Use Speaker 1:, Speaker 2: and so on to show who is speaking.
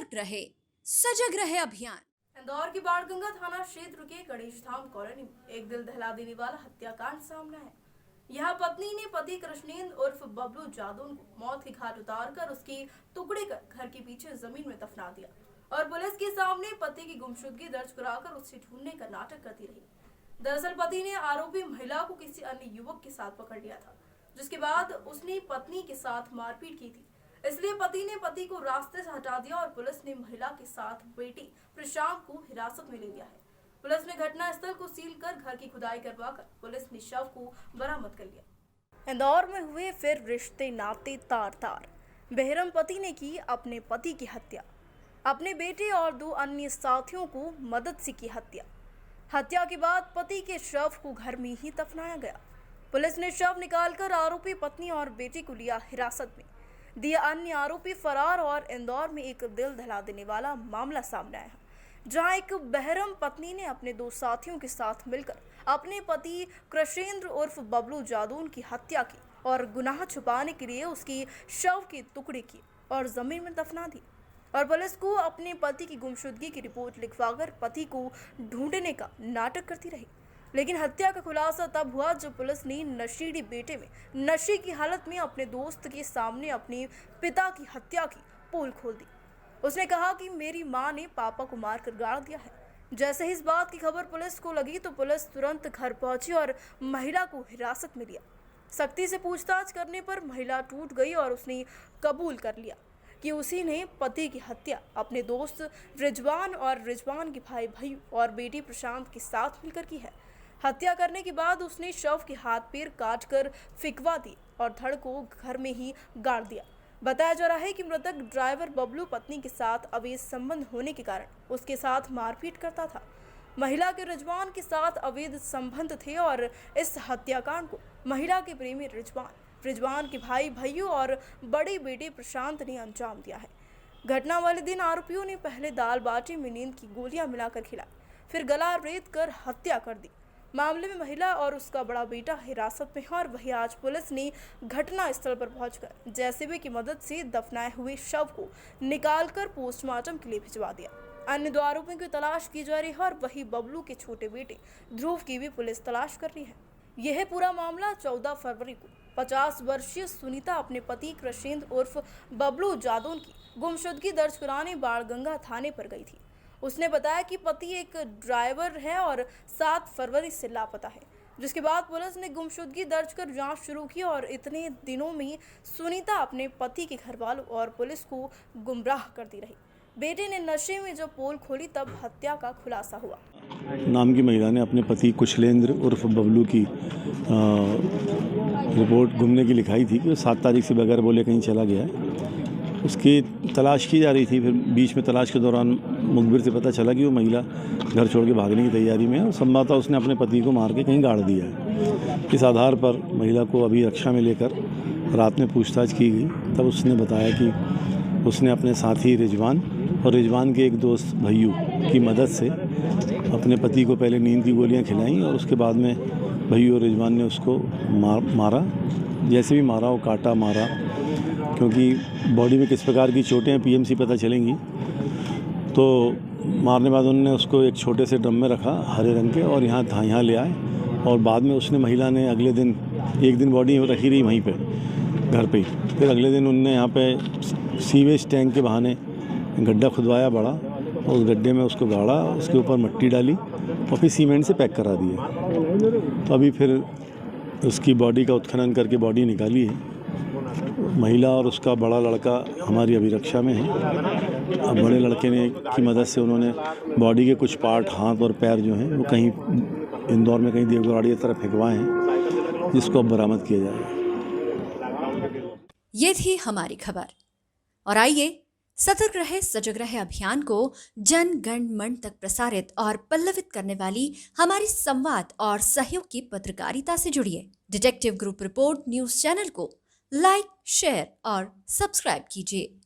Speaker 1: सतर्क रहे, सजग रहे अभियान।
Speaker 2: इंदौर की बाणगंगा थाना क्षेत्र के गणेशधाम कॉलोनी में एक दिल दहला देने वाला हत्याकांड सामने है। यहाँ पत्नी ने पति कृष्णेंद्र उर्फ बबलू जादून को मौत के घाट उतारकर उसकी टुकड़े कर घर के पीछे जमीन में दफना दिया और पुलिस के सामने पति की गुमशुदगी दर्ज कराकर उसे ढूंढने का नाटक करती रही। दरअसल पति ने आरोपी महिला को किसी अन्य युवक के साथ पकड़ लिया था, जिसके बाद उसने पत्नी के साथ मारपीट की थी। इसलिए पति ने पति को रास्ते से हटा दिया और पुलिस ने महिला के साथ बेटी प्रशांत को हिरासत में ले लिया है। पुलिस ने घटना स्थल को सील कर घर की खुदाई करवाकर पुलिस ने शव को बरामद कर लिया। इंदौर में हुए फिर रिश्ते नाते तार तार। बेहरम पति ने की अपने पति की हत्या, अपने बेटे और 2 अन्य साथियों को मदद से की हत्या। हत्या के बाद पति के शव को घर में ही दफनाया गया। पुलिस ने शव निकालकर आरोपी पत्नी और बेटे को लिया हिरासत में। दिए अन्य आरोपी फरार और इंदौर में एक दिल दहला देने वाला मामला सामने आया, जहां एक बेहरम पत्नी ने अपने 2 साथियों के साथ मिलकर अपने पति कृष्णेंद्र उर्फ बबलू जादून की हत्या की और गुनाह छुपाने के लिए उसकी शव के टुकड़े किए और जमीन में दफना दी और पुलिस को अपने पति की गुमशुदगी की रिपोर्ट लिखवाकर पति को ढूंढने का नाटक करती रही। लेकिन हत्या का खुलासा तब हुआ जब पुलिस ने नशेड़ी बेटे में नशे की हालत में अपने दोस्त के सामने अपने पिता की हत्या की पोल खोल दी। उसने कहा कि मेरी मां ने पापा को मारकर गाड़ दिया है। जैसे ही इस बात की खबर पुलिस को लगी तो पुलिस तुरंत घर पहुंची और महिला को हिरासत में लिया। सख्ती से पूछताछ करने पर महिला टूट गई और उसने कबूल कर लिया कि उसी ने पति की हत्या अपने दोस्त रिजवान और रिजवान के भाई भय्यू और बेटी प्रशांत के साथ मिलकर की है। हत्या करने के बाद उसने शव के हाथ पैर काटकर फिकवा दी और धड़ को घर में ही गाड़ दिया। बताया जा रहा है कि मृतक ड्राइवर बबलू पत्नी के साथ अवैध संबंध होने के कारण उसके साथ मारपीट करता था। महिला के रिजवान के साथ अवैध संबंध थे और इस हत्याकांड को महिला के प्रेमी रिजवान के भाई भय्यू और बड़े बेटे प्रशांत ने अंजाम दिया है। घटना वाले दिन आरोपियों ने पहले दाल बाटी में नींद की गोलियां मिलाकर खिलाई, फिर गला रेत कर हत्या कर दी। मामले में महिला और उसका बड़ा बेटा हिरासत में है और वही आज पुलिस ने घटना स्थल पर पहुंचकर जेसीबी की मदद से दफनाए हुए शव को निकालकर पोस्टमार्टम के लिए भिजवा दिया। अन्य 2 आरोपियों की तलाश की जा रही है और वही बबलू के छोटे बेटे ध्रुव की भी पुलिस तलाश कर रही है। यह पूरा मामला 14 फरवरी को 50 वर्षीय सुनीता अपने पति कृष्णेंद्र उर्फ बबलू जादून की गुमशुदगी दर्ज कराने बाणगंगा थाने पर गई थी। उसने बताया कि पति एक ड्राइवर है और 7 फरवरी से लापता है, जिसके बाद पुलिस ने गुमशुदगी दर्ज कर जांच शुरू की और इतने दिनों में सुनीता अपने पति के घर वालों और पुलिस को गुमराह करती रही। बेटे ने नशे में जब पोल खोली तब हत्या का खुलासा हुआ।
Speaker 3: नाम की महिला ने अपने पति कुशलेंद्र उर्फ बबलू की रिपोर्ट घूमने की लिखाई थी कि वो 7 तारीख से बगैर बोले कहीं चला गया है। उसकी तलाश की जा रही थी। फिर बीच में तलाश के दौरान मुखबिर से पता चला कि वो महिला घर छोड़ के भागने की तैयारी में है और संभवतः उसने अपने पति को मार के कहीं गाड़ दिया है। इस आधार पर महिला को अभी रक्षा में लेकर रात में पूछताछ की गई। तब उसने बताया कि उसने अपने साथी रिजवान और रिजवान के एक दोस्त भय्यू की मदद से अपने पति को पहले नींद की गोलियां खिलाईं और उसके बाद में भय्यू और रिजवान ने उसको मारा। जैसे भी मारा वो काटा मारा, क्योंकि बॉडी में किस प्रकार की चोटें हैं पीएमसी पता चलेंगी। तो मारने बाद उन्होंने उसको एक छोटे से ड्रम में रखा हरे रंग के और यहाँ ले आए और बाद में उसने महिला ने अगले दिन एक दिन बॉडी रखी रही वहीं पे घर पे ही। फिर अगले दिन उनने यहाँ पे सीवेज टैंक के बहाने गड्ढा खुदवाया बड़ा और उस गड्ढे में उसको गाड़ा, उसके ऊपर मिट्टी डाली और फिर सीमेंट से पैक करा दिया। तो अभी फिर उसकी बॉडी का उत्खनन करके बॉडी निकाली है। महिला और उसका बड़ा लड़का हमारी अभी रक्षा में है। अब बड़े लड़के ने की मदद से उन्होंने बॉडी के कुछ पार्ट हाथ और पैर जो हैं वो कहीं इंदौर में कहीं देवगढ़ की तरफ फेंकवाए हैं, जिसको अब बरामद किया जाएगा।
Speaker 1: ये थी हमारी खबर और आइए सतर्क रहे सजग रहे अभियान को जन गण मन तक प्रसारित और पल्लवित करने वाली हमारी संवाद और सहयोग की पत्रकारिता से जुड़िए। Detective group report news channel को लाइक, शेयर और सब्सक्राइब कीजिए।